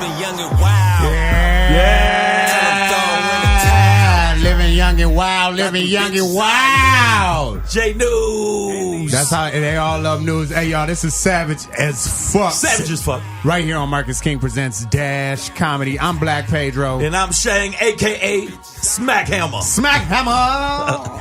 living young and wild. Living young and wild, living young and wild. J News. That's how they all love news. Hey, y'all, this is Savage as fuck. Savage as fuck. Right here on Marcus King Presents Dash Comedy. I'm Black Pedro. And I'm Shang, a.k.a. Smack Hammer. Smack Hammer.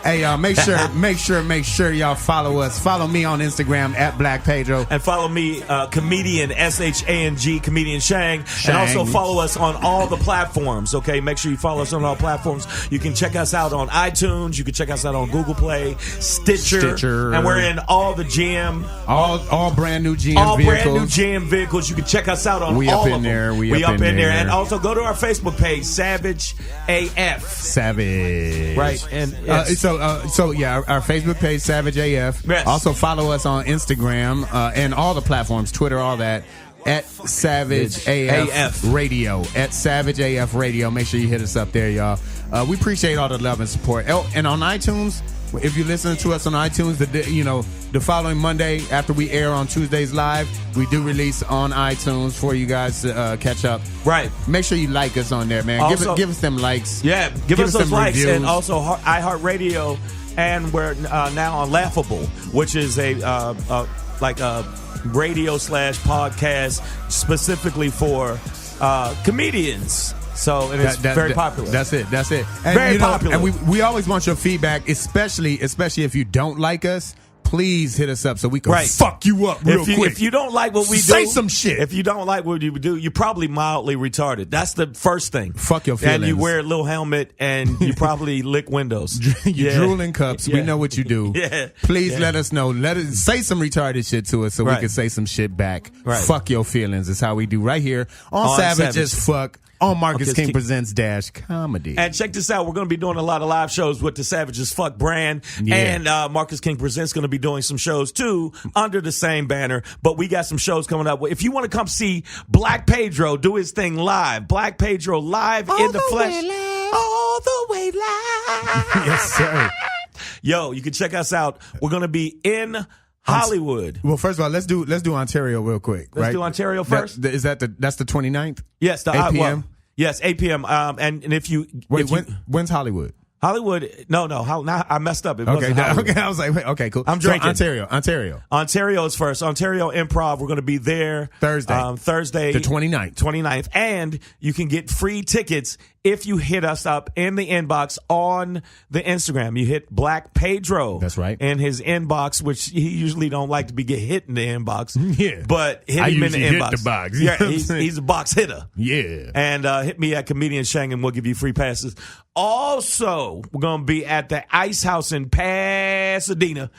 Hey, y'all, make sure y'all follow us. Follow me on Instagram at Black Pedro. And follow me, comedian, S-H-A-N-G, comedian Shang. And also follow us on all the platforms, okay? Make sure you follow us on all platforms. You can check us out on iTunes. You can check us out on Google Play, Stitcher. And we're in all the GM. All brand new GM all vehicles. Brand new GM vehicles. You can check us out on we all up in of there. them. We up in there. And also go to our Facebook page, Savage AF. Savage. Right. And yes. So yeah, our Facebook page, Savage AF. Yes. Also follow us on Instagram and all the platforms, Twitter, all that. At Savage AF Radio. At Savage AF Radio. Make sure you hit us up there, y'all. We appreciate all the love and support. Oh, and on iTunes, if you listen to us on iTunes, the following Monday after we air on Tuesdays Live, we do release on iTunes for you guys to catch up. Right. Make sure you like us on there, man. Also, give us them likes. Yeah, give us those likes. Reviews. And also iHeartRadio, and we're now on Laughable, which is a radio / podcast specifically for comedians. So and it's very popular. That's it. And, very popular. And we always want your feedback, especially if you don't like us. Please hit us up so we can fuck you up real quick. If you don't like what we do, say some shit. If you don't like what we do, you're probably mildly retarded. That's the first thing. Fuck your feelings. And you wear a little helmet and you probably lick windows. You drool in cups. We know what you do. Yeah. Please let us know. Say some retarded shit to us so we can say some shit back. Right. Fuck your feelings is how we do right here on Savage as Fuck. On Marcus King Presents Dash Comedy. And check this out. We're going to be doing a lot of live shows with the Savage as Fuck brand. Yeah. And Marcus King Presents going to be doing some shows, too, under the same banner. But we got some shows coming up. If you want to come see Black Pedro do his thing live, Black Pedro live in the flesh. All the way live. Yes, sir. Yo, you can check us out. We're going to be in Hollywood. Well, first of all, let's do Ontario real quick. Let's do Ontario first. That's the 29th? Yes, 8 p.m. Yes, 8 p.m. And if you when's Hollywood? Hollywood, no, I messed up. It wasn't Hollywood. Okay, I was like, wait, okay, cool. I'm drinking. So Ontario is first. Ontario Improv. We're going to be there Thursday, the 29th, and you can get free tickets if you hit us up in the inbox on the Instagram. You hit Black Pedro. That's right. In his inbox, which he usually don't like to get hit in the inbox. Yeah, but hit him in the inbox. Hit the box. Yeah, he's a box hitter. Yeah, and hit me at comedian Shang, and we'll give you free passes. Also, we're going to be at the Ice House in Pasadena.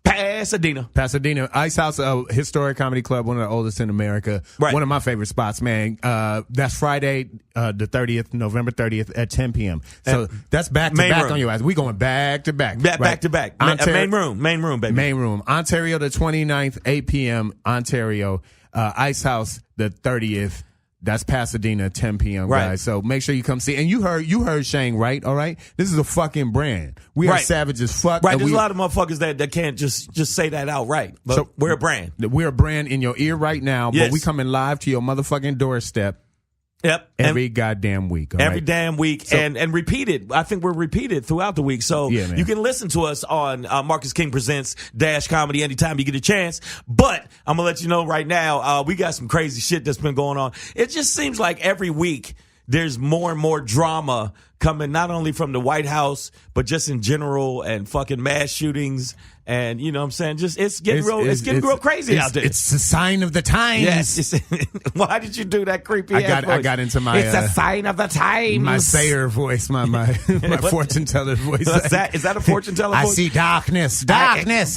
Ice House, historic comedy club, one of the oldest in America. Right. One of my favorite spots, man. That's Friday, the 30th, November 30th at 10 p.m. So that's back to back on your ass. We going back to back. Back to back. Main room, baby. Main room. Ontario, the 29th, 8 p.m. Ontario. Ice House, the 30th. That's Pasadena, 10 p.m., guys. So make sure you come see. And you heard Shang, right? All right? This is a fucking brand. We are Savage as Fuck. Right, there's a lot of motherfuckers that can't just say that outright. But so, we're a brand. We're a brand in your ear right now, but we coming live to your motherfucking doorstep. Yep. Every goddamn week. Every damn week. So, and repeated. I think we're repeated throughout the week. So you can listen to us on Marcus King Presents Dash Comedy anytime you get a chance. But I'm going to let you know right now, we got some crazy shit that's been going on. It just seems like every week there's more and more drama coming, not only from the White House, but just in general, and fucking mass shootings. And you know what I'm saying? Just it's getting real crazy out there. It's a sign of the times. Yes. Why did you do that creepy ass voice? I got into my it's a sign of the times. My sayer voice, my fortune teller voice. What's that? Is that a fortune teller voice? I see darkness.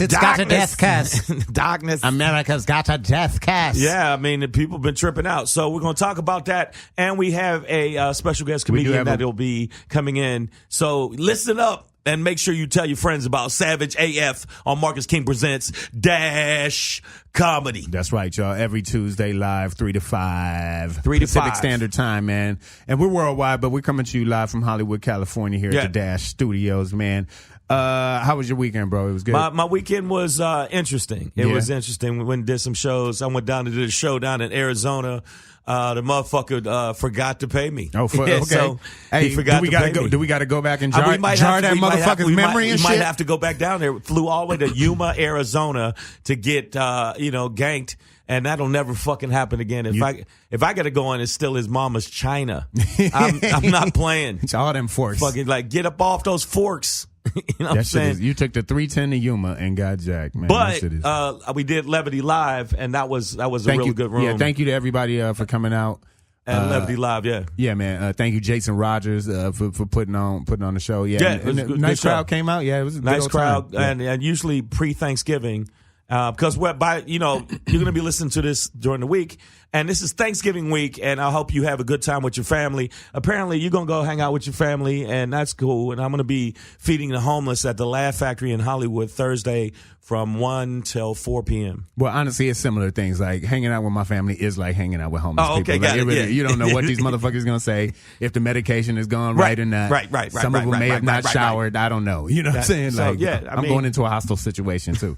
It's got a death curse. Darkness. America's got a death curse. Yeah, I mean, the people been tripping out. So we're going to talk about that. And we have a special guest comedian that will be coming in. So listen up. And make sure you tell your friends about Savage AF on Marcus King Presents Dash Comedy. That's right, y'all. Every Tuesday live, 3 to 5. 3 to 5. Pacific Standard Time, man. And we're worldwide, but we're coming to you live from Hollywood, California here at the Dash Studios, man. How was your weekend, bro? It was good. My weekend was interesting. It was interesting. We went and did some shows. I went down to do a show down in Arizona. The motherfucker forgot to pay me. Oh, okay. So hey, he forgot do we to pay me. Do we got to go back and jar that motherfucker's memory and shit? We might have to go back down there. Flew all the way to Yuma, Arizona to get ganked. And that'll never fucking happen again. If I got to go in, it's still his mama's China. I'm not playing. It's all them forks. Fucking get up off those forks. You know what I'm saying? You took the 310 to Yuma and got jacked, man. But we did Levity Live, and that was a really good room. Yeah, thank you to everybody for coming out. And Levity Live, yeah, man. Thank you, Jason Rogers, for putting on the show. Yeah, it was a good nice show. Crowd came out. Yeah, it was a nice good crowd, time. And usually pre-Thanksgiving. Because you're going to be listening to this during the week, and this is Thanksgiving week, and I hope you have a good time with your family. Apparently, you're going to go hang out with your family, and that's cool. And I'm going to be feeding the homeless at the Laugh Factory in Hollywood Thursday from 1 till 4 p.m. Well, honestly, it's similar things. Like hanging out with my family is like hanging out with homeless people. Okay, got it. Really, you don't know what these motherfuckers going to say, if the medication is going right or not. Right. Some of them may have not showered. I don't know. You know what I'm saying? So, I'm going into a hostile situation too.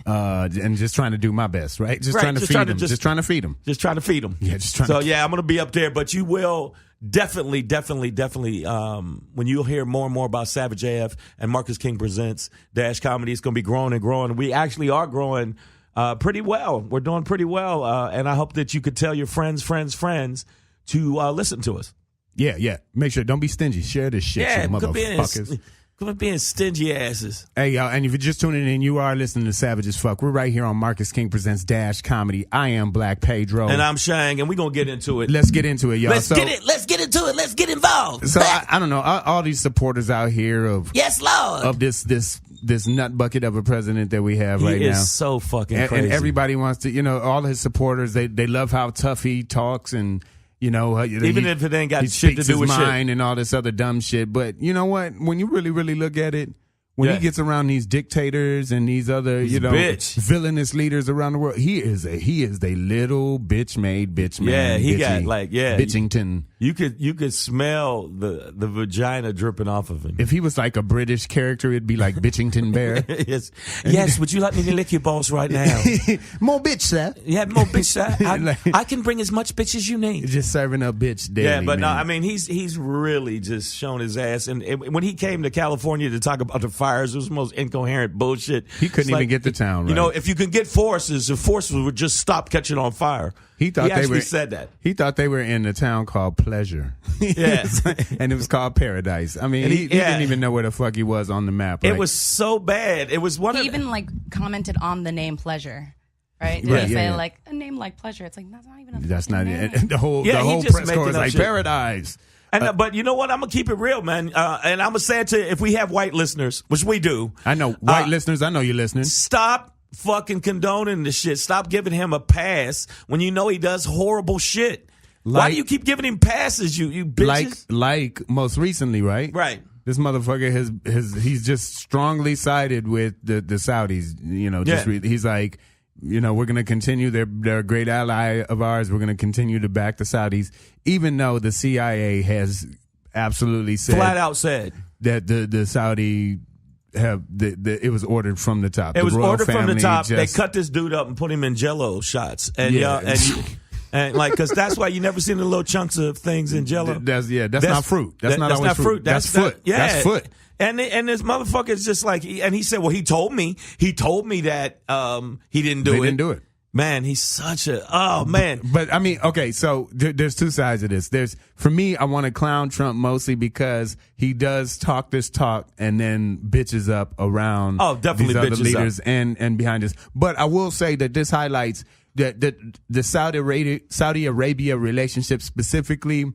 And just trying to do my best, right? Just trying to feed them. Just trying to feed them. Just trying to feed them. Yeah, just trying I'm going to be up there, but you will definitely, when you'll hear more and more about Savage AF and Marcus King Presents Dash Comedy, it's going to be growing and growing. We actually are growing pretty well. We're doing pretty well. And I hope that you could tell your friends to listen to us. Yeah. Make sure, don't be stingy. Share this shit, you motherfuckers. Quit being stingy asses. Hey, y'all, and if you're just tuning in, you are listening to Savage as Fuck. We're right here on Marcus King Presents Dash Comedy. I am Black Pedro. And I'm Shang, and we're going to get into it. Let's get into it, y'all. Let's get into it. Let's get involved. So, I don't know, all these supporters out here of... Yes, Lord. Of this nut bucket of a president that we have right now. He is so fucking crazy. And everybody wants to, all his supporters, they love how tough he talks and... even if it ain't got shit to do with shit and all this other dumb shit. But you know what? When you really, really look at it, when he gets around these dictators and these other, villainous leaders around the world, he is the little bitch made bitch man. Yeah, he got Bitchington. You could smell the vagina dripping off of him. If he was like a British character, it'd be like Bitchington Bear. Yes. Would you like me to lick your balls right now? More bitch, sir. Yeah, more bitch, sir. I can bring as much bitch as you need. Just serving up bitch daily. Yeah, but man. no, I mean he's really just shown his ass. And when he came to California to talk about the fires, it was the most incoherent bullshit. He couldn't even get to town. Right? If you could get forces, the forces would just stop catching on fire. He actually said that. He thought they were in a town called Pleasure. Yeah. And it was called Paradise. I mean, he didn't even know where the fuck he was on the map. Right? It was so bad. It was He even commented on the name Pleasure. Right? Did he say a name like Pleasure? It's like, that's not even a That's not name. it. The whole press corps is like shit. Paradise. And but you know what? I'm gonna keep it real, man. And I'm gonna say it to if we have white listeners, which we do. I know white listeners. I know you're listening. Stop fucking condoning this shit. Stop giving him a pass when you know he does horrible shit. Why do you keep giving him passes, you bitches? Like most recently, right? Right. This motherfucker he's just strongly sided with the Saudis. He's like, we're going to continue. They're a great ally of ours. We're going to continue to back the Saudis, even though the CIA has absolutely said, flat out said, that the Saudi it was ordered from the top. It was ordered from the top. They cut this dude up and put him in Jello shots, and because that's why you never seen the little chunks of things in Jello. That's not fruit. That's not fruit. That's foot. Yeah. That's foot. And this motherfucker is just like, and he said, well, he told me that he didn't do it. They didn't do it. Man, he's such a man. But I mean, okay, so there's two sides of this. For me, I want to clown Trump mostly because he does talk this talk and then bitches up around definitely these other bitches leaders up. and behind us. But I will say that this highlights that the Saudi Arabia relationship specifically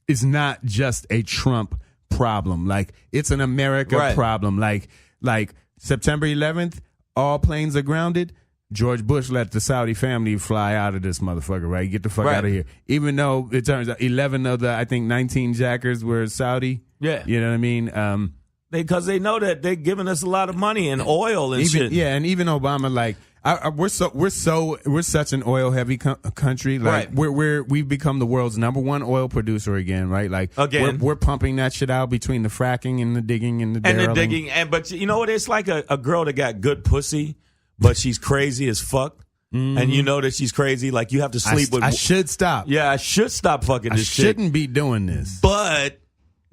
is not just a Trump problem. Like, it's an America problem. Like September 11th, all planes are grounded. George Bush let the Saudi family fly out of this motherfucker, right? Get the fuck out of here. Even though it turns out 11 of the, I think, 19 jackers were Saudi. Yeah. You know what I mean? Because they know that they're giving us a lot of money and oil and shit. Yeah, and even Obama, like, We're such an oil heavy country. Like we've become the world's #1 oil producer again, right? Like we're pumping that shit out between the fracking and the digging and the digging. But you know what? It's like a girl that got good pussy, but she's crazy as fuck. Mm-hmm. And you know that she's crazy. Like you have to sleep with. I should stop. Yeah, I should stop fucking this shit. I shouldn't be doing this. But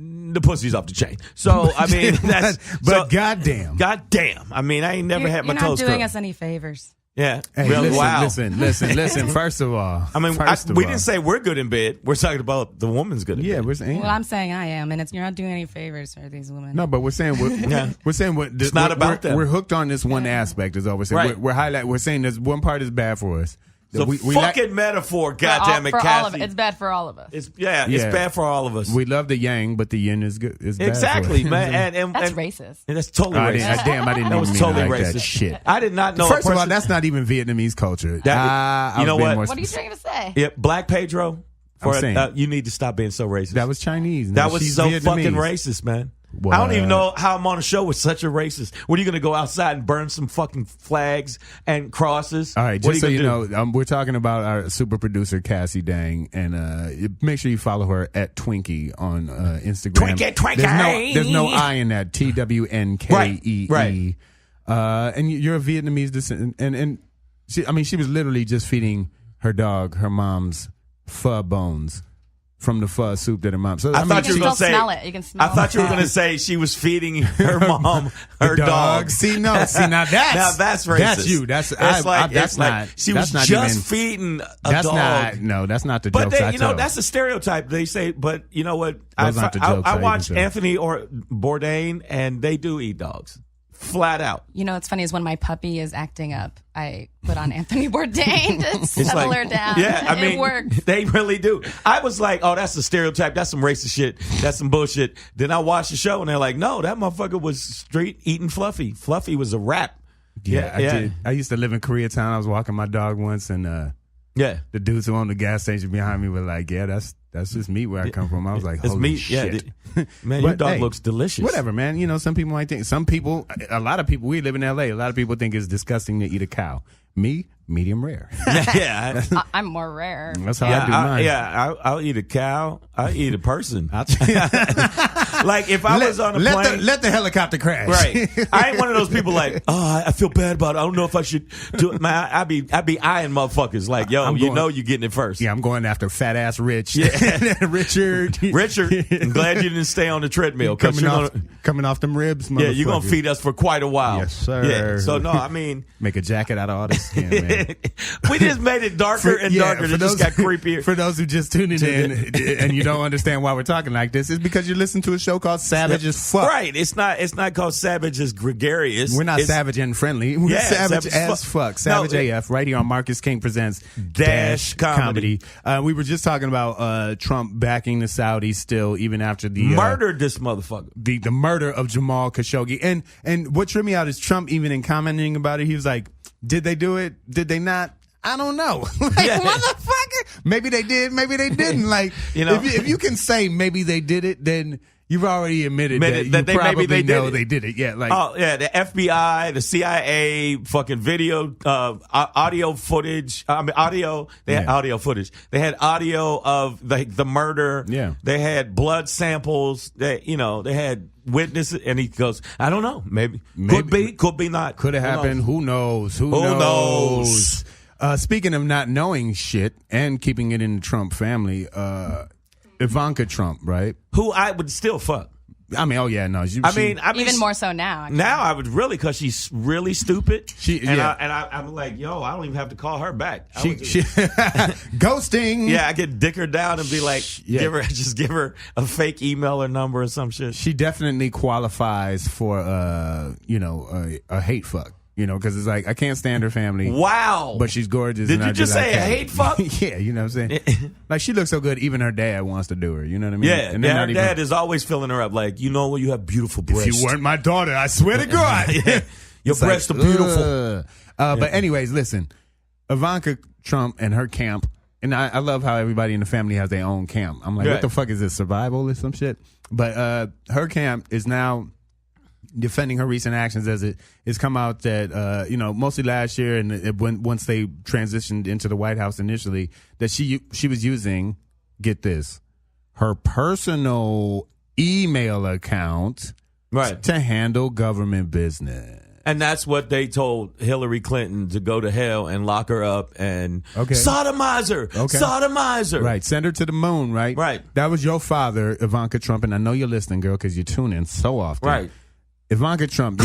the pussy's off the chain. So I mean, goddamn. I mean, I ain't never had my toes curled. You're not doing us any favors. Yeah. Hey, really? Listen. First of all, I mean, we didn't say we're good in bed. We're talking about the woman's good in bed. We're saying. Well, I'm saying I am, and you're not doing any favors for these women. No, but we're saying it's not about them. We're hooked on this one aspect. Is all we're saying. Right. We're saying this one part is bad for us. It's a fucking metaphor, goddammit, Cassie. All of it. It's bad for all of us. It's bad for all of us. We love the yang, but the yin is good. Is bad exactly, for man. And that's racist. And that's totally racist. I didn't that was even totally mean like racist. that shit. I did not know. First of all, that's not even Vietnamese culture. You know what? What are you trying to say? Yeah, Black Pedro. You need to stop being so racist. That was Chinese. That was so Vietnamese. fucking racist, man. What? I don't even know how I'm on a show with such a racist. What are you going to go outside and burn some fucking flags and crosses? All right, just so you know, we're talking about our super producer Cassie Dang, and make sure you follow her at Twinkie on Instagram. Twinkie. There's no I in that. TWNKEE. Right. And you're a Vietnamese descendant, and she was literally just feeding her dog her mom's pho bones from the pho soup that her mom. So I thought you were going to say. Smell it. You can smell it. I thought you were going to say she was feeding her mom her dog. See now that's racist. That's you. She was just feeding a dog. That's not the but jokes. But that's a stereotype. They say, but you know what? Those aren't the jokes I watch Anthony Bourdain, and they do eat dogs. Flat out. You know what's funny is when my puppy is acting up, I put on Anthony Bourdain to settle her down. Yeah, I mean, it works. They really do. I was like, oh, that's a stereotype. That's some racist shit. That's some bullshit. Then I watched the show, and they're like, no, that motherfucker was straight eating Fluffy. Fluffy was a rap. Yeah, I did. I used to live in Koreatown. I was walking my dog once, and the dudes who owned the gas station behind me were like, yeah, that's just meat where I come from. I was like, holy shit. Yeah, man, your dog looks delicious. Whatever, man. You know, some people might think, a lot of people, we live in LA, a lot of people think it's disgusting to eat a cow. Me, medium rare. Yeah. I'm more rare. That's how I do mine. I'll eat a cow. I'll eat a person. Like if I was on a plane. Let the helicopter crash. Right. I ain't one of those people like, oh, I feel bad about it. I don't know if I should do it. Man, I be eyeing motherfuckers like, yo, you're getting it first. Yeah, I'm going after fat ass Rich. Yeah. Richard, I'm glad you didn't stay on the treadmill. Coming off them ribs, motherfucker. Yeah, you're going to feed us for quite a while. Yes, sir. Yeah. So, no, I mean. Make a jacket out of all this skin, man. We just made it darker and darker. It just got creepier. For those who just tuned in and you don't understand why we're talking like this, it's because you're listening to a show called Savage as Fuck. Right. It's not called Savage as Gregarious. We're not savage and friendly. We're savage as fuck. Savage AF, right here on Marcus King Presents Dash Comedy. We were just talking about Trump backing the Saudis still, even after the murdered this motherfucker. The murder of Jamal Khashoggi. And what tripped me out is Trump, even in commenting about it, he was like, did they do it? Did they not? I don't know. Motherfucker. Maybe they did. Maybe they didn't. Like, if you can say maybe they did it, then you've already admitted that you probably know they did it. Yeah. Like, the FBI, the CIA, fucking video, audio footage. Audio. They had audio footage. They had audio of the murder. Yeah. They had blood samples. They had witnesses, and he goes, I don't know. Maybe. Could be not. Could have happened. Who knows? Who knows? Speaking of not knowing shit and keeping it in the Trump family, Ivanka Trump, right? Who I would still fuck. I mean, even more so now. Actually. Now I would really, because she's really stupid. I'm like, yo, I don't even have to call her back. Ghosting. Yeah, I could dick her down and be like, give her a fake email or number or some shit. She definitely qualifies for a hate fuck. Because it's like, I can't stand her family. Wow. But she's gorgeous. Did you just say a hate fuck? Yeah, you know what I'm saying? Like, she looks so good, even her dad wants to do her. You know what I mean? Yeah, and her dad is always filling her up. Like, you have beautiful breasts. If you weren't my daughter, I swear to God. Your breasts are beautiful. But anyways, listen. Ivanka Trump and her camp, and I love how everybody in the family has their own camp. I'm like, what the fuck is this, survival or some shit? But her camp is now defending her recent actions as it's come out that mostly last year and once they transitioned into the White House initially, that she was using, get this, her personal email account to handle government business. And that's what they told Hillary Clinton, to go to hell and lock her up and sodomize her. Sodomize her. Right. Send her to the moon, right? Right. That was your father, Ivanka Trump, and I know you're listening, girl, because you tune in so often. Right. Ivanka Trump,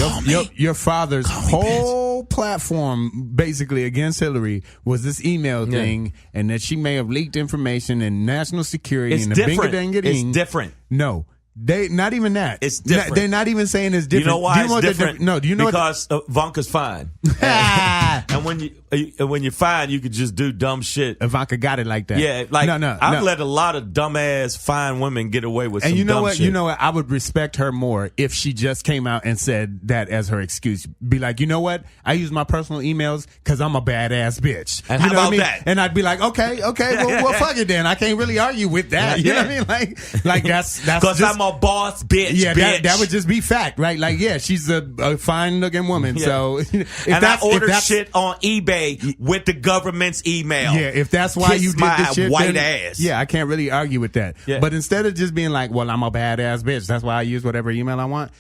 your father's whole platform basically against Hillary was this email thing, and that she may have leaked information and national security it's and different. It's different. No. They not even that. It's different. They're not even saying it's different. You know why it's different? Do you know because Ivanka's fine. And when you're fine, you could just do dumb shit. Ivanka got it like that. Yeah, like I've let a lot of dumbass fine women get away with. And some dumb shit. You know what? I would respect her more if she just came out and said that as her excuse. Be like, you know what? I use my personal emails because I'm a badass bitch. And you how know about what I mean? that? And I'd be like, okay, well, fuck it then. I can't really argue with that. You know what I mean? Like that's because I'm a boss bitch. Yeah, bitch. That would just be fact, right? Like, yeah, she's a fine looking woman. Yeah. So, I order shit on eBay with the government's email. Yeah, if that's why you did the shit, white then, ass. Yeah, I can't really argue with that. Yeah. But instead of just being like, well, I'm a badass bitch, that's why I use whatever email I want.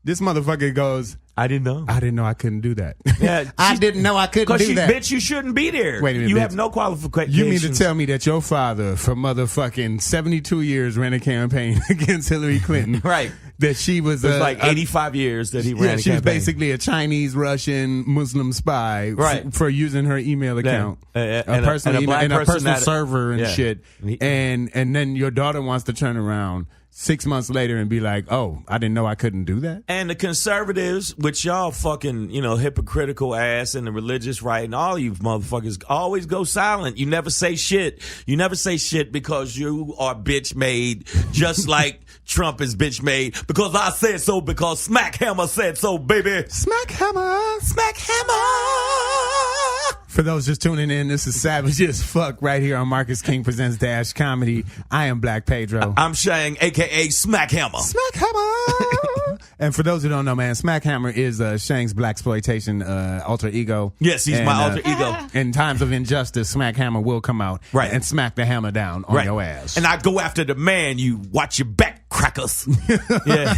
This motherfucker goes, I didn't know I couldn't do that. Yeah, I didn't know I couldn't do that. Bitch, you shouldn't be there. Wait a minute, you bitch. have no qualifications. You mean to tell me that your father, for motherfucking 72 years, ran a campaign against Hillary Clinton? Right. That she was like 85 years that he ran a campaign. She was basically a Chinese, Russian, Muslim spy for using her email account. A personal server and shit. And then your daughter wants to turn around 6 months later and be like, oh, I didn't know I couldn't do that. And the conservatives, which y'all fucking, hypocritical ass, and the religious right, and all you motherfuckers always go silent. You never say shit. You never say shit because you are bitch made, just like Trump is bitch made. Because I said so, because Smack Hammer said so, baby. Smack Hammer. Smack Hammer. For those just tuning in, this is Savage as Fuck right here on Marcus King Presents Dash Comedy. I am Black Pedro. I'm Shang, a.k.a. Smack Hammer. Smack Hammer! And for those who don't know, man, Smack Hammer is Shang's blaxploitation alter ego. Yes, he's my alter ego. In times of injustice, Smack Hammer will come out and smack the hammer down on your ass. And I go after the man, you watch your back, crackers. Yeah.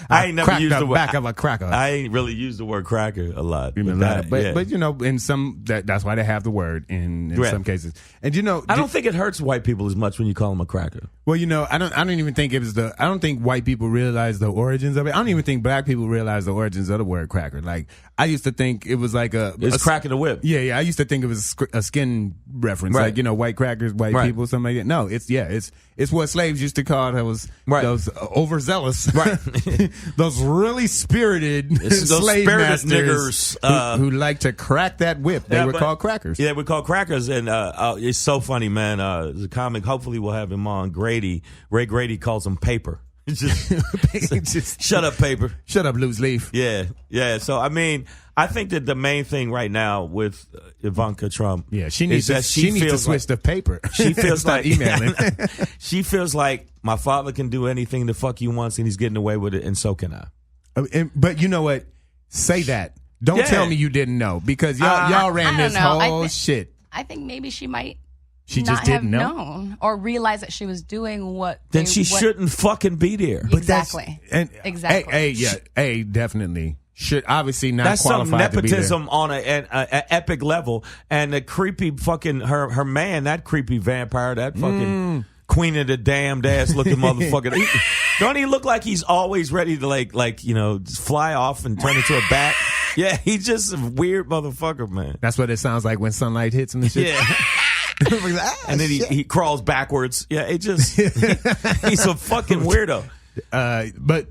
I ain't never used the word. Back of a cracker. I ain't really used the word cracker a lot. But in some, that's why they have the word in some cases. And I don't think it hurts white people as much when you call them a cracker. Well, I don't even think it was I don't think white people realize the origins of it. I don't even think black people realize the origins of the word cracker. Like, I used to think it was like it's cracking the whip. Yeah. I used to think it was a skin reference. Right. Like, white crackers, white people, something like that. No, it's what slaves used to call those overzealous, those really spirited slave masters niggers, who like to crack that whip. They were called crackers. Yeah, we're called crackers. And it's so funny, man. The comic, hopefully we'll have him on. Ray Grady calls him paper. Just shut up, paper. Shut up, loose leaf. Yeah. So, I mean, I think that the main thing right now with Ivanka Trump, she needs to switch to paper. She feels like emailing. She feels like my father can do anything the fuck he wants, and he's getting away with it, and so can I. But you know what? Say that. Don't tell me you didn't know, because y'all ran this whole shit. I think maybe she might. She not just didn't have known or realize that she was doing what. Then she shouldn't fucking be there. Exactly. Exactly. Definitely. Should obviously not that's qualified some nepotism to be there. On an epic level, and the creepy fucking her man, that creepy vampire, that fucking queen of the damned ass looking motherfucker. Don't he look like he's always ready to like fly off and turn into a bat? Yeah, he's just a weird motherfucker, man. That's what it sounds like when sunlight hits him and shit. Yeah. And then he crawls backwards. Yeah, he's a fucking weirdo. But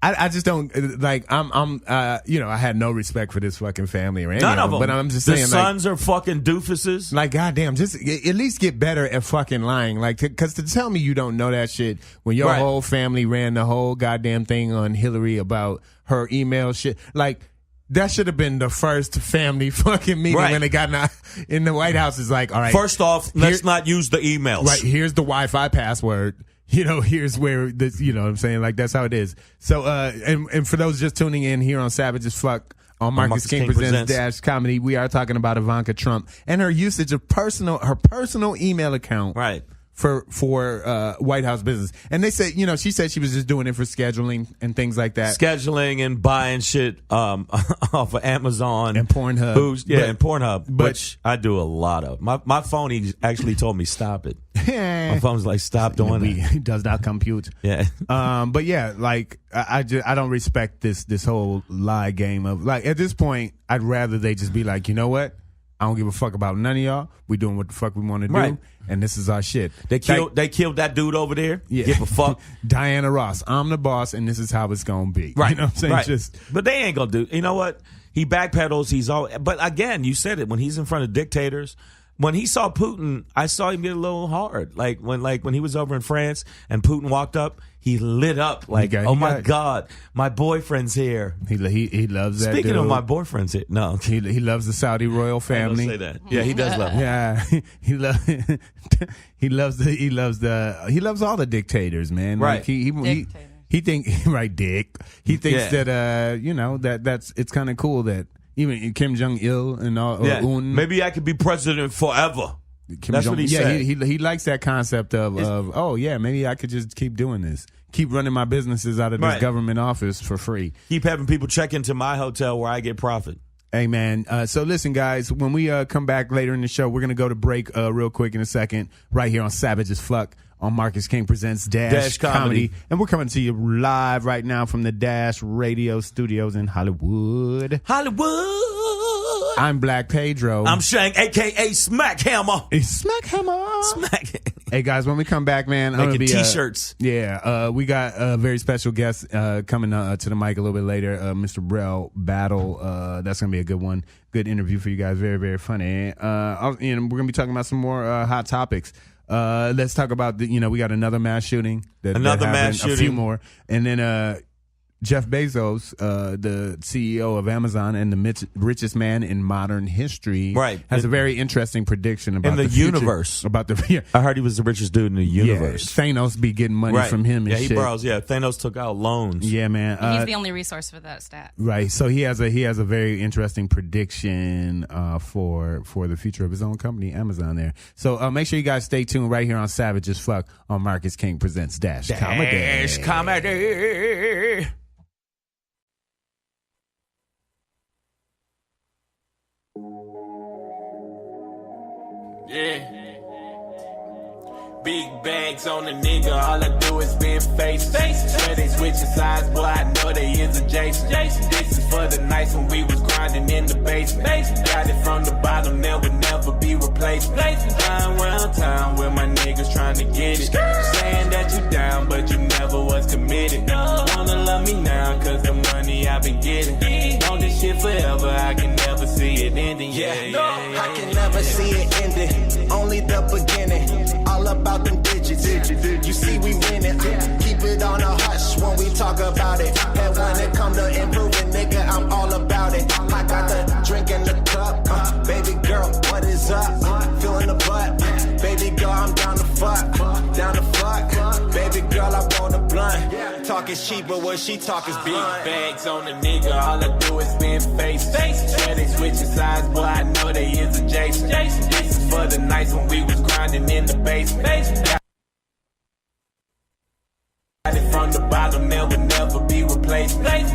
I just don't like. I had no respect for this fucking family or any None of them. But I'm just saying, the sons are fucking doofuses. Like, goddamn, just at least get better at fucking lying. Like, because to tell me you don't know that shit when your whole family ran the whole goddamn thing on Hillary about her email shit, like. That should have been the first family fucking meeting when they got in the White House. Is like, all right. First off, let's not use the emails. Right, here's the Wi-Fi password. here's where this, you know what I'm saying? Like, that's how it is. So, and for those just tuning in here on Savage as Fuck, on Marcus King Presents Dash Comedy, we are talking about Ivanka Trump and her usage of her personal email account. Right. For White House business. And they said, she said she was just doing it for scheduling and things like that. Scheduling and buying shit off of Amazon. And Pornhub. And Pornhub, which I do a lot of. My phone, he actually told me stop it. My phone's like, stop doing it. It does not compute. Yeah. But yeah, like, I don't respect this whole lie game of, like, at this point, I'd rather they just be like, you know what? I don't give a fuck about none of y'all. We doing what the fuck we want to do, right. And this is our shit. They killed that dude over there. Yeah. Give a fuck. Diana Ross. I'm the boss, and this is how it's gonna be. Right. You know what I'm saying? Right. But they ain't gonna do. You know what? He backpedals. He's all. But again, you said it when he's in front of dictators. When he saw Putin, I saw him get a little hard. Like when he was over in France and Putin walked up, he lit up like, my God, my boyfriend's here. He loves that. Speaking dude. of my boyfriend's here, no, he loves the Saudi royal family. Say that. Yeah, he does love. Yeah, he loves all the dictators, man. Right. Like he thinks right, Dick. He thinks that that's it's kind of cool that. Even Kim Jong-il and all. Maybe I could be president forever. That's what he said. He likes that concept of maybe I could just keep doing this. Keep running my businesses out of this government office for free. Keep having people check into my hotel where I get profit. Hey, man. So listen, guys, when we come back later in the show, we're going to go to break real quick in a second right here on Savage as Fuck on Marcus King Presents Dash Comedy. And we're coming to you live right now from the Dash Radio Studios in Hollywood. I'm Black Pedro. I'm Shang, a.k.a. Smack Hammer. Smack Hammer. Smack. Hey, guys, when we come back, man, I'm making going to be T-shirts. We got a very special guest coming to the mic a little bit later, Mr. Rell Battle. That's going to be a good one. Good interview for you guys. Very, very funny. And we're going to be talking about some more hot topics. Let's talk about we got another mass shooting. A few more. And then Jeff Bezos, the CEO of Amazon and the richest man in modern history, has a very interesting prediction about the universe. I heard he was the richest dude in the universe. Thanos be getting money from him. And he borrows. Yeah, Thanos took out loans. Yeah, man. He's the only resource for that stat. Right. So he has a very interesting prediction for the future of his own company, Amazon. There. So make sure you guys stay tuned right here on Savage as Fuck on Marcus King Presents Dash Comedy. Yeah. Big bags on the nigga, all I do is spin face. Swear they switching sides, boy, I know they is adjacent. This is for the nights when we was grinding in the basement. Got it from the bottom, never be replaced. Flying around town with my niggas trying to get it. Saying that you down, but you never was committed. Wanna love me now, cause the money I've been getting. On this shit forever, I can never see it ending. I can never see it ending. Only the beginning. All about them digits. You see we winning. Keep it on a hush when we talk about it. And when it come to improving, nigga, I'm all about it. I got the drink in the cup. Baby girl, what is up? Feeling the butt. Baby girl, I'm down to fuck. Baby girl, I want a blunt. Talk is cheap, but what she talk is big. Bags on the nigga, all I do is spin face. Swear they switching sides, boy, I know they is adjacent. This is for the nights when we was grinding in the basement. Got it from the bottom, never be replaced. Flying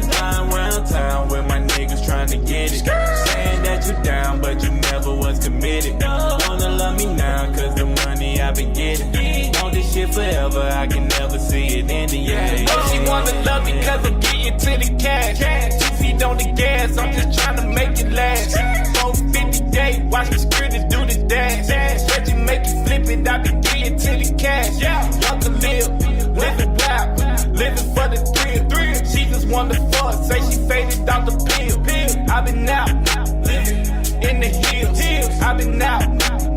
around town with my niggas trying to get it. Saying that you down, but you never was committed. Wanna love me now, cause the money I've been getting. On this shit forever, I can never see it ending. She wanna love me cause I'm getting to the cash. 2 feet on the gas, I'm just trying to make it last. 450 day, watch the scritters do the dance. Stretch it, make you flip it, I be getting to the cash. Young to live, living wild, living for the thrill. She just wanna fuck, say she faded out the pill. I been out, living in the hills. I been out,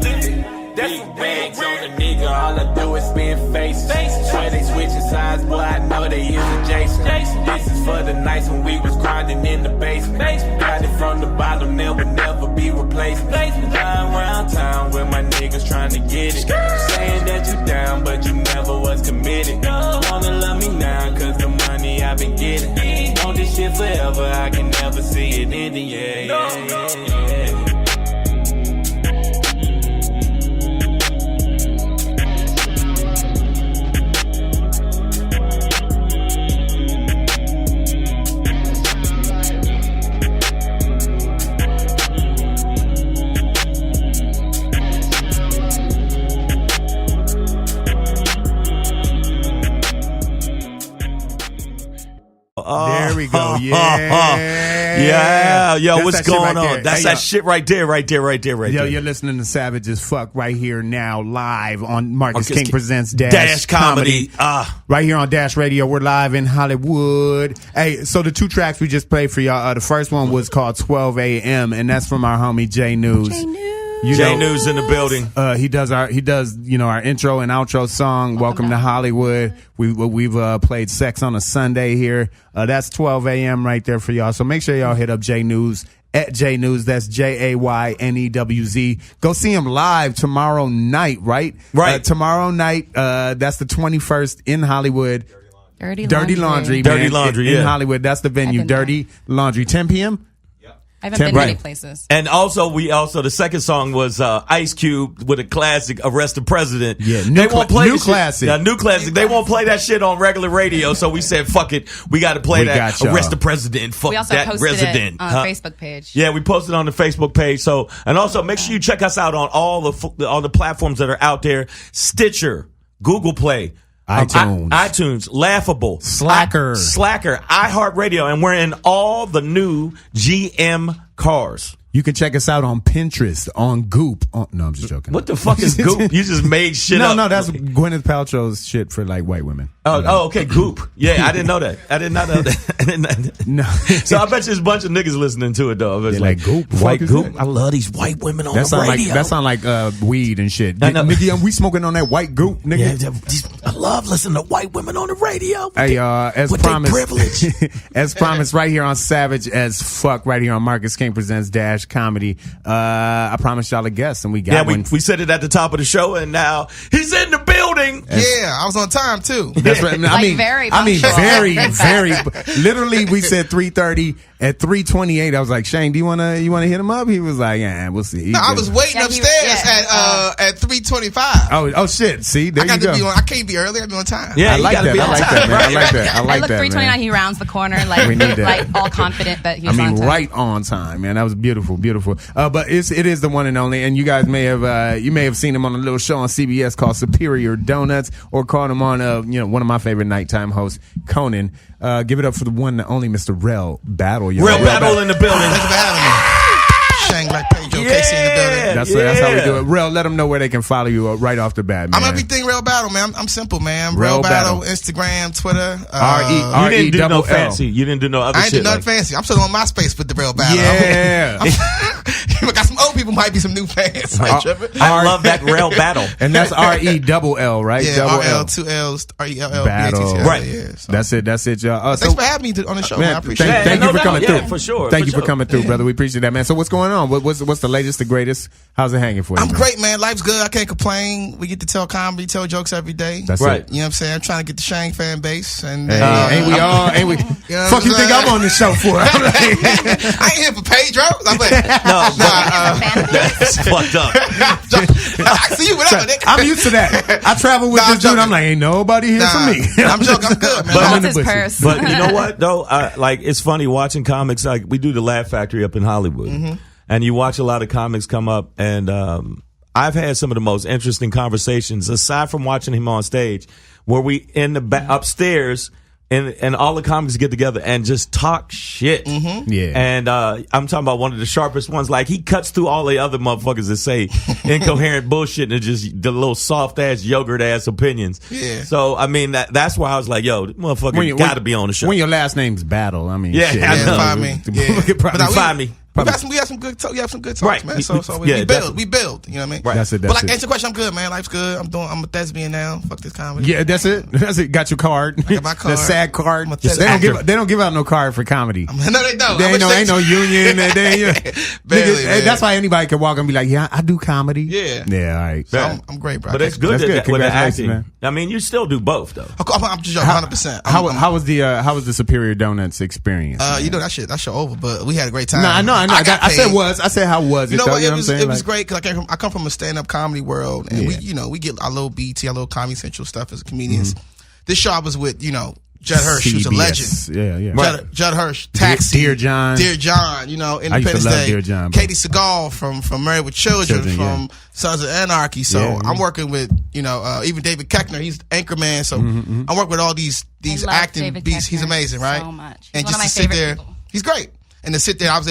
living. Big bags on the nigga, all I do is spin face. Swear they switching sides, boy, I know they is adjacent. This is for the nights when we was grinding in the basement. Got it from the bottom, never be replaced. Flying around town with my niggas trying to get it. Saying that you down, but you never was committed. with it. Wanna love me now, cause the money I've been getting. Want this shit forever, I can never see it ending, yeah. There we go. Yeah. Yo, That's what's that shit going right on? there. That's Hey, that yo. shit right there. Yo, you're listening to Savage as Fuck right here now, live on Marcus Marcus King King Presents Dash Comedy. Right here on Dash Radio. We're live in Hollywood. Hey, so the two tracks we just played for y'all, the first one was called 12 a.m., and that's from our homie J News. J News in the building. He does our intro and outro song. Welcome to Hollywood. We've played Sex on a Sunday here. That's 12 a.m. right there for y'all. So make sure y'all hit up J News at J News. That's JAYNEWZ. Go see him live tomorrow night. Right. Tomorrow night. That's the 21st in Hollywood. Dirty Laundry. Dirty man, Laundry in Hollywood. That's the venue. Dirty Laundry. 10 p.m. I haven't been many places. And also, the second song was Ice Cube with a classic, Arrest the President. Yeah, they won't play new classic. Yeah, new classic. They won't play that shit on regular radio, so we said, fuck it. We got to play that. Arrest the President. Fuck we also that posted resident. it on the Facebook page. Yeah, we posted on the Facebook page. So, and also make sure you check us out on all the platforms that are out there: Stitcher, Google Play, iTunes, Laughable, Slacker, iHeartRadio, and we're in all the new GM cars. You can check us out on Pinterest, on Goop. No, I'm just joking. What the fuck is Goop? You just made shit up. No, that's Gwyneth Paltrow's shit for like white women. Oh, okay, Goop. Yeah, I didn't know that. I did not know that. No. So I bet there's a bunch of niggas listening to it though. It's like Goop, white Goop. That? I love these white women on the radio. That sound like weed and shit. Nigga, we smoking on that white Goop, nigga. Yeah, I love listening to white women on the radio. Hey, as with promised, privilege. as promised, right here on Savage as Fuck, right here on Marcus King Presents Dash Comedy. I promised y'all a guest, and we got one. We said it at the top of the show, and now he's in the building. Yeah, I was on time too. That's right. I mean, very. Literally, we said 3:30. At 3:28, I was like, Shang, do you wanna hit him up? He was like, yeah, we'll see. No, I was waiting upstairs at 3:25. Oh shit! See, there you go. I can't be early. I be on time. Yeah, I like that. I like that. I look 3:29. He rounds the corner like we need that. like all confident that he's on time. Right on time, man. That was beautiful. But it is the one and only. And you guys may have seen him on a little show on CBS called Superior Donuts, or caught him on one of my favorite nighttime hosts, Conan. Give it up for the one and only Mr. Rell Battle. Rell Battle in the building. Thanks for having me. Shang like Pedro, Casey in the building. That's how we do it. Rell, let them know where they can follow you right off the bat, man. I'm everything Rell Battle, man. I'm simple, man. Rell Battle, Instagram, Twitter. You didn't do no fancy. You didn't do no other shit. I ain't do nothing fancy. I'm still on MySpace with the Rell Battle. Yeah. I got some old people, might be some new fans. I love that Rell Battle. And that's RELL, right? Yeah, RL, 2 L's, RELL, Battle. Right. Yeah, so. That's it, y'all. Thanks for having me on the show, man. I appreciate it. Thank you for coming through. For sure. Thank you for coming through, brother. We appreciate that, man. So what's going on? What's the latest, the greatest? How's it hanging for you? I'm great, man. Life's good. I can't complain. We get to tell comedy, tell jokes every day. That's right. it. You know what I'm saying? I'm trying to get the Shang fan base. And ain't we all? Ain't we? You know fuck you think I'm on this show for? I ain't here for Pedro. I'm like, that's fucked up. I see you whatever. I'm used to that. I travel with this dude. I'm like, ain't nobody here for me. I'm joking. I'm good, man. But I'm in the purse. But you know what though? Like it's funny watching comics. Like we do the Laugh Factory up in Hollywood, and you watch a lot of comics come up, and I've had some of the most interesting conversations aside from watching him on stage, where we in the upstairs. And all the comics get together and just talk shit. Yeah. And I'm talking about one of the sharpest ones. Like, he cuts through all the other motherfuckers that say incoherent bullshit and just the little soft-ass, yogurt-ass opinions. Yeah. So, I mean, that's why I was like, yo, this motherfucker got to be on the show. When your last name's Battle, I mean, yeah, shit. I know. Find me. Yeah. Find me. We have some good talks, right. man. So we build. You know what I mean? Right. That's it. But like, answer the question, I'm good, man. Life's good. I'm a thespian now. Fuck this comedy. Yeah, that's it. Got your card. I got my card. The SAG card. They don't give out no card for comedy. No, they don't. Ain't no union. Barely, man. That's why anybody can walk and be like, yeah, I do comedy. Yeah. Yeah, all right. So I'm great, bro. But it's good with the Congratulations, acting. man. I mean, you still do both, though. I'm just 100%. How was the Superior Donuts experience? That shit over, but we had a great time. No, I know. I said was. I said how was it? You know what? It was great because I come from a stand-up comedy world, and we get our little BT, our little Comedy Central stuff as comedians. This show I was with, Judd Hirsch, who's a legend. Yeah. Judd Hirsch, Taxi, Dear John, Independence I used to love Day. Dear John, Katie Seagal from Married with Children from Sons of Anarchy. So I'm working with even David Koechner. He's Anchorman. So I'm working with all these acting beasts. He's amazing, right? So much. And He's just one of my to sit there, people. he's great. And to sit there, as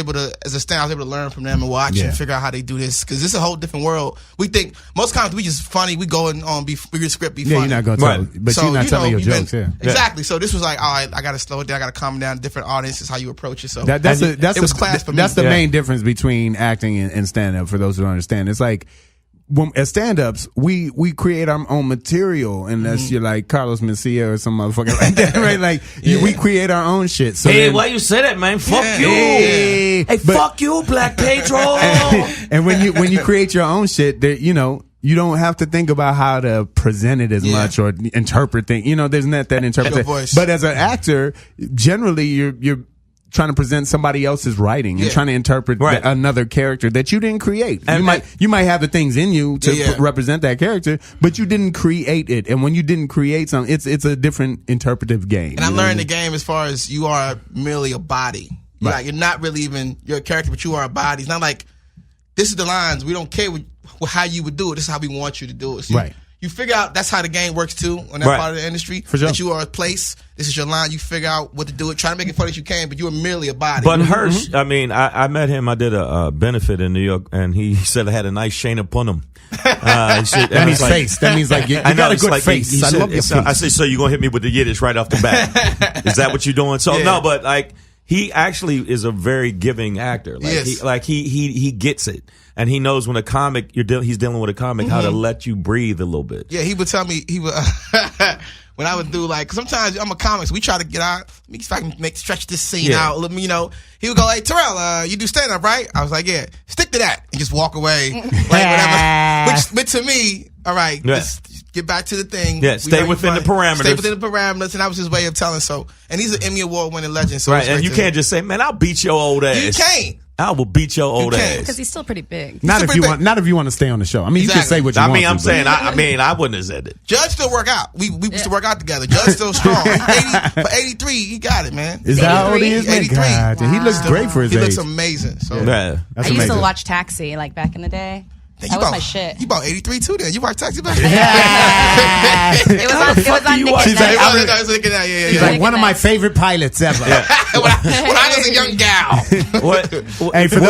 a stand, I was able to learn from them and watch and figure out how they do this. Because this is a whole different world. We think, most times we just funny, we go on, we read script, be funny. Yeah, you're not going to tell, but you're not telling your jokes, Exactly. So this was like, all right, I got to slow it down, I got to calm down, different audiences, how you approach it. So it was class for me. That's the main difference between acting and stand-up, for those who don't understand. It's like, as stand-ups, we create our own material, unless you're like Carlos Mencia or some motherfucker like that, right? Like we create our own shit. So why you say that, man? Fuck you. Hey, fuck you, Black Pedro. And when you create your own shit, that you don't have to think about how to present it as much or interpret things. There's not that interpretation. But as an actor, generally you're trying to present somebody else's writing and trying to interpret another character that you didn't create. And you might have the things in you to represent that character, but you didn't create it. And when you didn't create something, it's a different interpretive game. And I learned the game as far as you are merely a body. Like, you're not really even you're a character, but you are a body. It's not like this is the lines. We don't care how you would do it. This is how we want you to do it. So you figure out that's how the game works too on that part of the industry. For sure. That you are a place. This is your line. You figure out what to do it. Try to make it funny as you can, but you are merely a body. But Hirsch, I mean, I met him. I did a benefit in New York, and he said I had a nice Shane upon him. That means face. That means like you got a good face. I love your face. I said, so you're gonna hit me with the Yiddish right off the bat? Is that what you're doing? So no, but like he actually is a very giving actor. Like he gets it. And he knows when a comic he's dealing with a comic how to let you breathe a little bit. Yeah, he would tell me when I would do like sometimes I'm a comic, so we try to get out. If I can stretch this scene out. He would go like, Terrell, you do stand up, right? I was like, yeah, stick to that and just walk away, like whatever. But to me, all right, just get back to the thing. Yeah, stay within the parameters. Stay within the parameters, and that was his way of telling. So, and he's an Emmy Award winning legend. So and you can't just say, man, I'll beat your old ass. You can't. I will beat your old ass because he's still pretty big. Not if you want to stay on the show. I mean, you can say what you want. I'm saying. I wouldn't have said it. Judge still work out. We used to work out together. Judge still strong. For 83, he got it, man. Is that how old he is? 83. God, he looks great for his age. He looks amazing. So I used to watch Taxi like back in the day. That was my shit. You bought 83 too then. You watched Taxi back? It was on Nick at Night. She's like one of my favorite pilots ever. when I was a young gal. Hey, for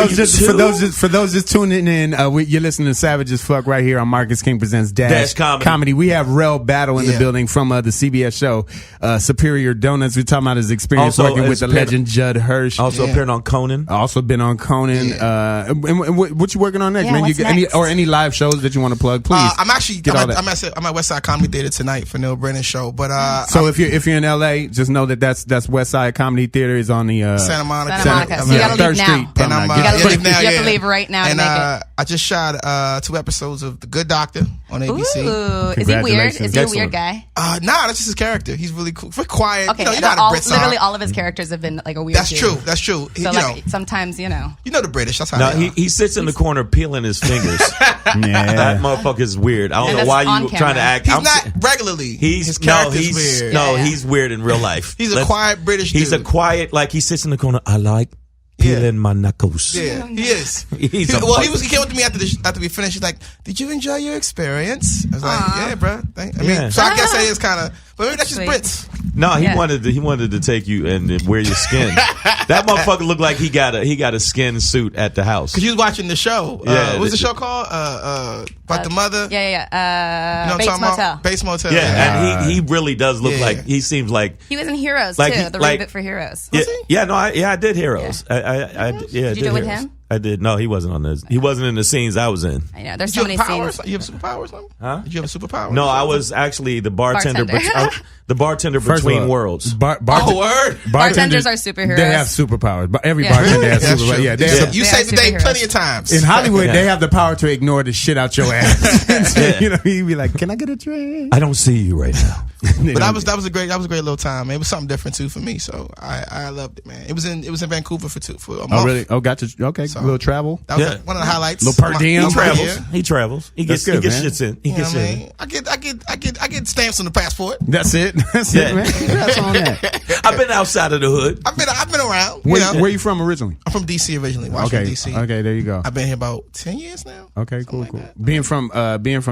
those just tuning in, you're listening to Savage as Fuck right here on Marcus King Presents Dash Comedy. We have Rell Battle in the building from the CBS show Superior Donuts. We're talking about his experience working with the legend Judd Hirsch. Also appeared on Conan. Also been on Conan. And what you working on next, man? What's next? Or any live shows that you want to plug, please. I'm at West Side Comedy Theater tonight for Neil Brennan's show. But so if you're in LA, just know that's West Side Comedy Theater is on the Santa Monica. So you gotta leave now. And you have to leave right now to make it. I just shot 2 episodes of The Good Doctor on ABC. Ooh, is he weird? Is he a weird guy? Nah, that's just his character. He's really cool, very quiet. Okay, literally all of his characters have been like a weird. That's true. That's true. So sometimes you know the British. That's how. He sits in the corner peeling his fingers. That motherfucker is weird. I don't know why you trying to act. He's not regularly. His character's weird. No, he's weird in real life. He's a quiet British dude. He's a quiet, like he sits in the corner. I like peeling my knuckles. Yeah, he is. He came up to me after we finished. He's like, "Did you enjoy your experience?" I was like, "Yeah, bro." So I guess it is kind of, but maybe that's just Brits. No, he wanted to take you and wear your skin. That motherfucker looked like he got a skin suit at the house. Because he was watching the show. What's the show called? About the mother. Bates Motel. Bates Motel. Yeah, and he really does look like he seems like he was in Heroes too. The reboot for Heroes. Was he? Yeah, no, I did Heroes. Did you do it with him? I did. No, he wasn't on this. He wasn't in the scenes I was in. I know. There's so many scenes. You have superpowers? Huh? Did you have a superpower? No, I was actually the bartender. The bartender between worlds. Word. Bartenders are superheroes. They have superpowers. Every bartender has superpowers. Yeah, you saved the day plenty of times. In Hollywood, they have the power to ignore the shit out your ass. You know, you'd be like, "Can I get a drink?" I don't see you right now. But that was a great little time. It was something different too for me. So I loved it, man. It was in Vancouver for a month. Oh really? Oh, gotcha. Okay, so, little travel. That was one of the highlights. Little per diem. He travels. He gets shits in. He gets in. I get stamps on the passport. That's it. That's it, man. That's on that. I've been outside of the hood. I've been around. Where you from originally? I'm from DC originally. Washington DC. Okay, there you go. I've been here about 10 years now. Okay, cool. Being from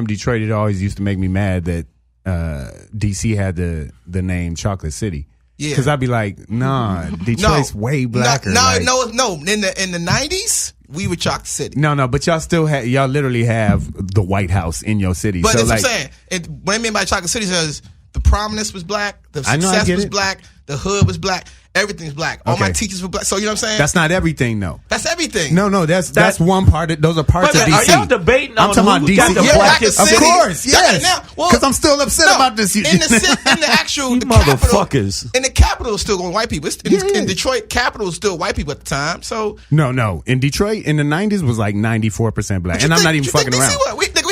Detroit, it always used to make me mad that DC had the name Chocolate City. Yeah, because I'd be like, nah, Detroit's way blacker. No. In the 90s, we were Chocolate City. No, but y'all literally have the White House in your city. But so that's what I'm saying. What I mean by Chocolate City is the prominence was black, the success was black, the hood was black. Everything's black. All my teachers were black. So you know what I'm saying? That's not everything, though. That's everything. No, that's one part. Those are parts of DC. Are y'all debating on I'm talking who about got DC. the blackest Of city? course, yes. Because I'm still upset about this. In the actual motherfuckers. Capital, in the capital is still going white people. In Detroit, capital is still white people at the time. So no. In Detroit, in the 90s was like 94% black, and I'm not even fucking around.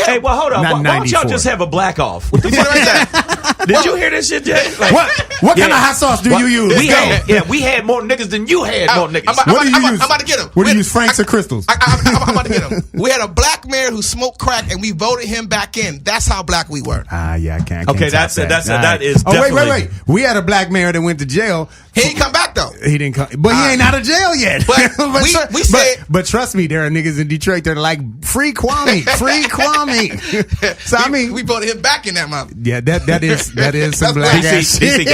Hey, well, hold on. Why don't y'all just have a black off? Did you hear this shit, Jay? Like, what kind of hot sauce do you use? We had more niggas than you had more niggas. What do you use? I'm about to get him. What do you use, Franks or Crystals? I'm about to get him. We had a black mayor who smoked crack, and we voted him back in. That's how black we were. Yeah, I can't. Okay, that is definitely. Wait. We had a black mayor that went to jail. He didn't come back though. He didn't come, but he ain't out of jail yet. But trust me, there are niggas in Detroit that are like free Kwame. So I mean, we voted him back in that month. Yeah, that is some black ass shit.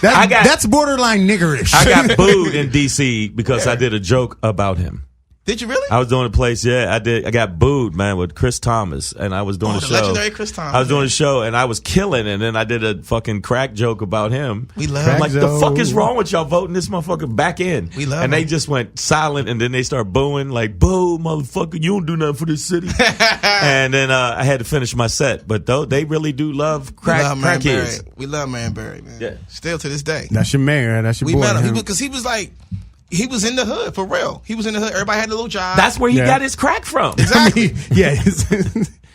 That's borderline niggerish. I got booed in DC because I did a joke about him. Did you really? I was doing a place, I did. I got booed, man, with Chris Thomas, and I was doing a show. Legendary Chris Thomas. I was doing a show, and I was killing, and then I did a fucking crack joke about him. We love him. Like, the fuck is wrong with y'all voting this motherfucker back in? We love and him. they just went silent, and then they start booing, like, boo, motherfucker, you don't do nothing for this city. And then I had to finish my set, but though they really do love crack kids. We love Manbury, man. Yeah. Still to this day. That's your mayor. That's your boy. We met him because he was like. He was in the hood, for real. He was in the hood. Everybody had a little job. That's where he got his crack from. Exactly.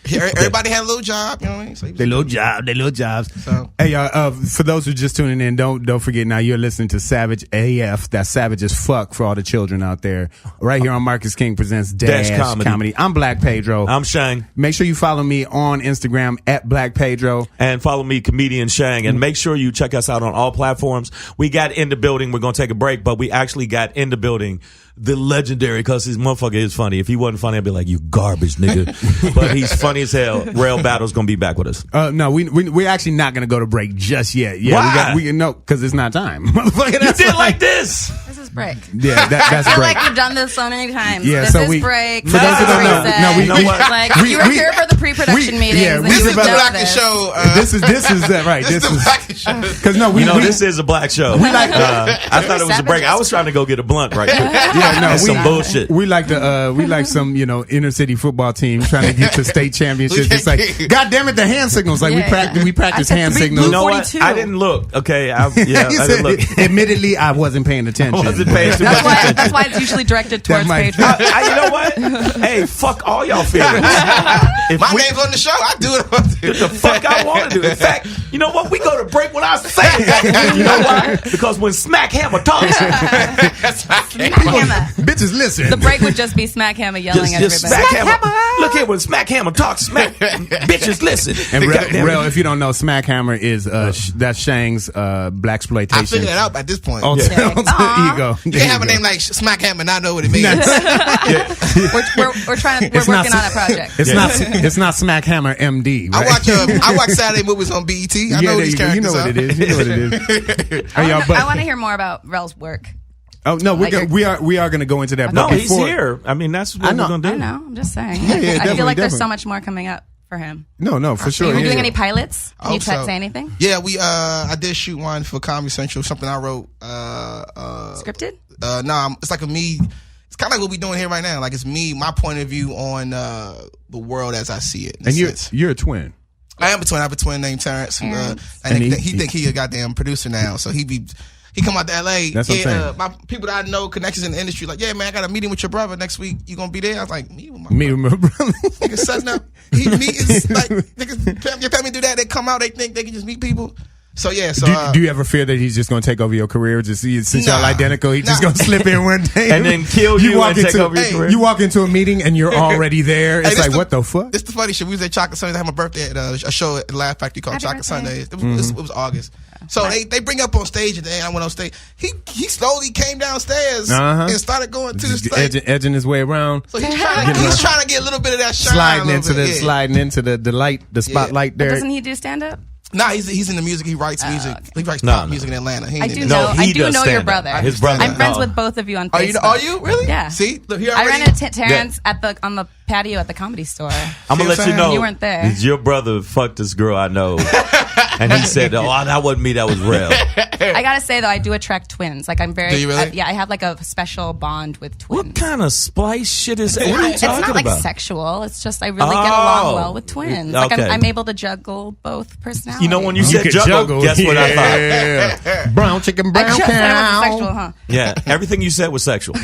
Everybody had a little job, you know what I mean? So they little jobs. So. Hey, y'all, for those who are just tuning in, don't forget now you're listening to Savage AF. That's savage as fuck for all the children out there. Right here on Marcus King Presents Dash Comedy. I'm Black Pedro. I'm Shang. Make sure you follow me on Instagram at Black Pedro. And follow me, Comedian Shang. And make sure you check us out on all platforms. We got in the building. We're going to take a break, but we actually got in the building the legendary, because his motherfucker is funny. If he wasn't funny, I'd be like, you garbage nigga. But he's funny as hell. Rell Battle's gonna be back with us. No, we're actually not gonna go to break just yet. Yeah, why? We no, because it's not time. You did like this. This is break. Yeah, that's I feel break. like you've done this so many times. Yeah, this so is break. For those who don't know, you know what? Like you were here for the pre-production meetings. Yeah, this is the Blackest show. This is that right? This is the Blackest show. Because this is a black show. I thought it was a break. I was trying to go get a blunt right quick. Yeah, no, some bullshit. We like some inner city football team trying to get to state championships. It's like, God damn it, the hand signals. Like we practice hand signals. You know what? I didn't look. Okay, I didn't look. Admittedly, I wasn't paying attention. I wasn't paying too much attention. That's why it's usually directed towards Pedro. You know what? Hey, fuck all y'all feelings. My name's on the show. I do it. What the fuck I want to do. In fact, you know what? We go to break when I say it. You know why? Because when Smack Hammer talks, bitches listen. The break would just be Smack Hammer yelling at everybody. Smack Hammer. Look here, when Smack Hammer talks, bitches listen. And Rell, if you don't know, Smack Hammer is that's Shang's blaxploitation. I figured that out at this point. There you go. You can't have a name like Smack Hammer and not know what it means. We're working on a project. It's not Smack Hammer MD. Right? I watch Saturday movies on BET. I know these characters. You know what it is. I want to hear more about Rell's work. Oh no, we are going to go into that. No, he's here. I mean, that's what we're going to do. I know. I'm just saying. Yeah, I feel like there's so much more coming up for him. No, for sure. Are you doing any pilots? Can you say anything? Yeah, I did shoot one for Comedy Central. Something I wrote. Scripted? No, it's like a me. it's kind of like what we're doing here right now. Like it's me, my point of view on the world as I see it. And you're a twin. I am a twin. I have a twin named Terrence. Who, and he think he a goddamn producer now. So he come out to LA. That's what I'm saying. My people that I know, connections in the industry, like, yeah, man, I got a meeting with your brother next week. You gonna be there? I was like, meet with my brother. Niggas setting up. He meetings like niggas. Your family do that. They come out. They think they can just meet people. So yeah. So do you ever fear that he's just gonna take over your career? Just since y'all identical, he's just gonna slip in one day and then kill you and take over your career. You walk into a meeting and you're already there. It's like, what the fuck? This is the funny shit. We was at Chocolate Sundays. I had my birthday at a show at Laugh Factory called Chocolate Sundays. It was August. So they bring up on stage, and then I went on stage. He slowly came downstairs and started going to the stage, edging his way around. So he's trying to get a little bit of that shine, sliding into the light, the spotlight there. But doesn't he do stand up? Nah, he's in the music. He writes music. Okay. He writes pop music in Atlanta. I do know your brother. His brother. I'm friends with both of you on Facebook. Are you really? Yeah. See, look, I ran into Terrence on the patio at the Comedy Store. I'm gonna let you know. You weren't there. Your brother fucked this girl I know, and he said, "Oh, that wasn't me. That was Rell." I gotta say though, I do attract twins. Like I'm very. Do you really? I have like a special bond with twins. What kind of splice shit is that? What are you talking It's not like about? sexual. It's just I really get along well with twins. Like Okay. I'm able to juggle both personalities. You know when you said juggle, guess what I thought? Brown chicken, brown I just said it wasn't cow. sexual, huh? Yeah, everything you said was sexual.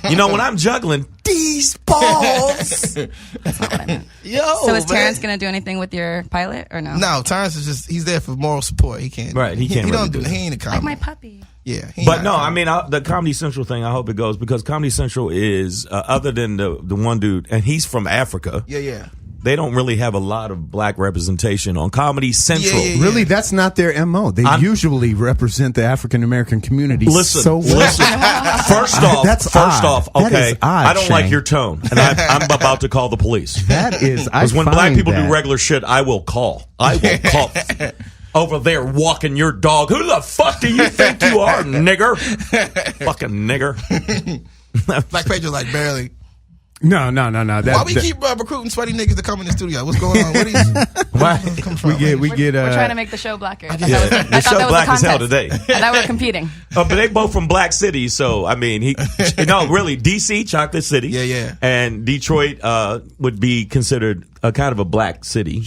You know when I'm juggling these balls. That's not what I meant. Yo, So is Terrence gonna do anything with your pilot or no? No, Terrence is he's there for moral support. He can't. Right, he can't He really don't do He ain't a comedy. Like my puppy. Yeah. But no, I mean the Comedy Central thing. I hope it goes because Comedy Central is other than the one dude, and he's from Africa. Yeah. They don't really have a lot of black representation on Comedy Central. Yeah. Really, that's not their MO. They usually represent the African American community so well. Listen. First off, That okay, is odd, I don't Shang. like your tone, and I'm about to call the police. That is, Because when black people do regular shit, I will call. Over there walking your dog. Who the fuck do you think you are, nigger? Fucking nigger. Like Pedro, like barely. No. Why we keep recruiting sweaty niggas to come in the studio? What's going on? What are you? We get. We're trying to make the show blacker. I The show black as hell today. I thought we were competing. But they both from black cities, so I mean, really, DC, Chocolate City, Yeah. and Detroit would be considered a kind of a black city.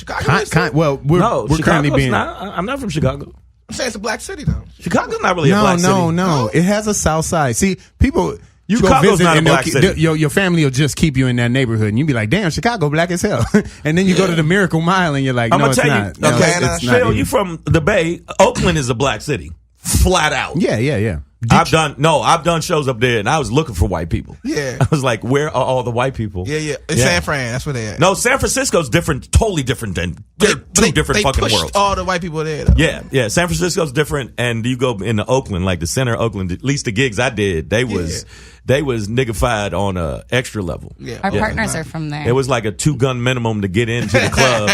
Well, we're currently being. I'm not from Chicago. I'm saying it's a black city though. Chicago's not really a black city. No. It has a south side. See, people. You Chicago's go visit not a and black city. your family will just keep you in that neighborhood, and you be like, "Damn, Chicago black as hell." And then you go to the Miracle Mile, and you're like, "No, it's not." You, okay, Phil, you from the Bay? Oakland is a black city, flat out. Yeah. I've done shows up there, and I was looking for white people. Yeah, I was like, where are all the white people? Yeah. It's San Fran. That's where they at. No, San Francisco's different, totally different than two different fucking pushed worlds. All the white people there. Though. Yeah. San Francisco's different, and you go into Oakland, like the center of Oakland. At least the gigs I did, they was niggified on a extra level. Yeah, our partners are from there. It was like a 2-gun minimum to get into the club.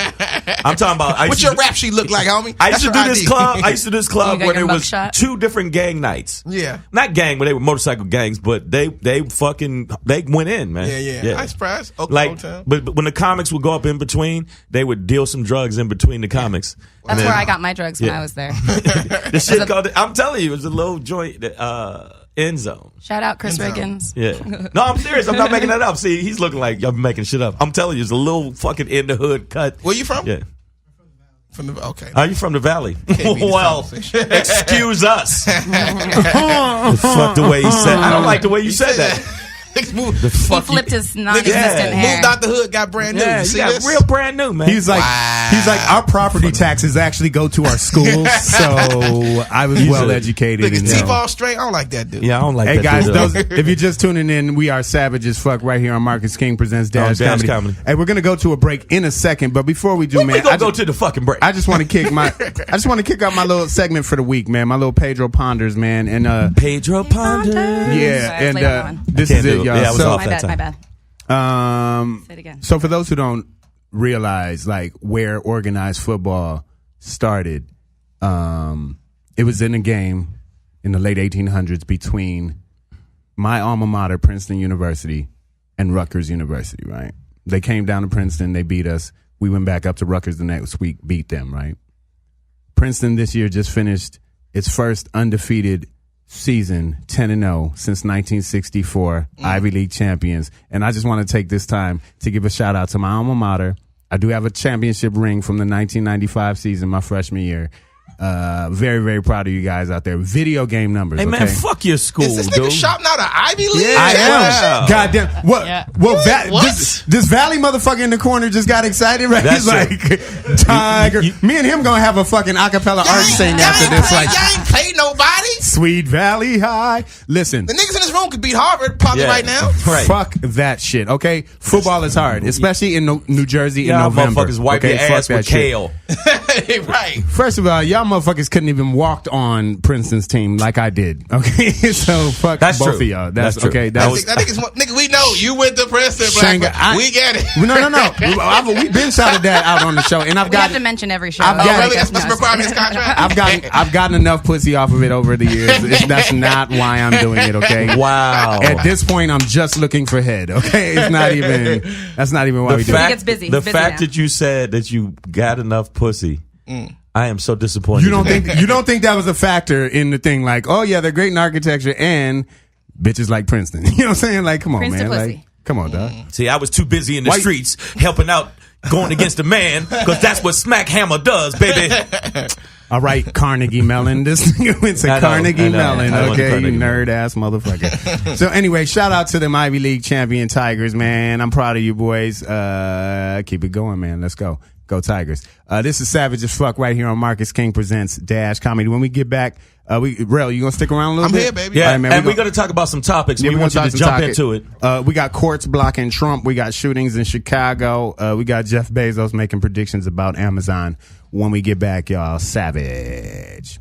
I'm talking about. What's your rap sheet look like, homie? I used to do this club where there was 2 different gang nights. Yeah, not gang, but they were motorcycle gangs. But they went in, man. Yeah. I surprised. Like, but when the comics would go up in between, they would deal some drugs in between the comics. That's where I got my drugs when I was there. The shit called. I'm telling you, it was a little joint. End zone. Shout out Chris Riggins. Yeah. No, I'm serious. I'm not making that up. See, he's looking like I'm making shit up. I'm telling you, it's a little fucking in the hood cut. Where you from? Yeah. Okay. Are you from the Valley? Well, excuse us. Fuck the way you said. I don't like the way you said that. He flipped his non-existent hair. Moved out the hood, got brand new. Yeah, See got this? real brand new, man. He's like, our property taxes actually go to our schools, so I was well educated. Look, his teeth all straight. I don't like that dude. Yeah, I don't like that. Hey guys, dude. if you're just tuning in, we are Savage as Fuck right here on Marcus King Presents Dash Comedy. Hey, we're gonna go to a break in a second, but before we do, we gonna go to the fucking break. I just want to kick out my little segment for the week, man. My little Pedro Ponders, man, and Pedro Ponders. Yeah, and this is it, y'all. Yeah, I was off that time. My bad. Say it again. So for those who don't realize like where organized football started, it was in a game in the late 1800s between my alma mater, Princeton University, and Rutgers University, right? They came down to Princeton, they beat us. We went back up to Rutgers the next week, beat them, right? Princeton this year just finished its first undefeated season 10-0 since 1964, Ivy League champions. And I just want to take this time to give a shout out to my alma mater. I do have a championship ring from the 1995 season, my freshman year. Very, very proud of you guys out there. Video game numbers. Hey, man, fuck your school, Is this dude. nigga shouting out an Ivy League? I am. Goddamn. What? Yeah. This Valley motherfucker in the corner just got excited, right? That's He's like, Tiger. Me and him gonna have a fucking acapella art sing after this. Like, y'all ain't played nobody. Sweet Valley High. Listen. The niggas in this room could beat Harvard probably right now. Right. Fuck that shit, okay? Football is hard, especially in New Jersey in November. Motherfuckers wipe your ass with kale. Right. First of all, y'all motherfuckers couldn't even walk on Princeton's team like I did, okay? So fuck That's both true. of y'all. That's true. Okay. I think it's nigga, we know you went to Princeton, Shang, Black. We get it. No. We've been shouted that out on the show, and We have to mention every show. I've got- Really? That's a requirement in this contract? I've gotten enough pussy off of it over the years. That's not why I'm doing it, okay? Wow. At this point, I'm just looking for head, okay? That's not even why we do it. He gets busy. The He's busy fact now. that you said that you got enough pussy, I am so disappointed. You don't think that was a factor in the thing? Like, oh yeah, they're great in architecture and bitches like Princeton. You know what I'm saying? Like, come on, Princeton man. pussy. Like, come on, dog. See, I was too busy in the Why- streets helping out, going against a man, because that's what Smack Hammer does, baby. All right, Carnegie Mellon. This nigga went to Carnegie Mellon. I went to Okay, Carnegie you Mellon. nerd ass motherfucker. So anyway, shout out to them Ivy League champion Tigers, man. I'm proud of you boys. Keep it going, man. Let's go. Go Tigers. This is Savage as Fuck right here on Marcus King Presents Dash Comedy. When we get back, Rell, you gonna stick around a little I'm bit? here, baby. Yeah, All right, man, and we're going to talk about some topics. Yeah, we we're want you gonna to talk jump some into it. We got courts blocking Trump. We got shootings in Chicago. We got Jeff Bezos making predictions about Amazon. When we get back, y'all, Savage.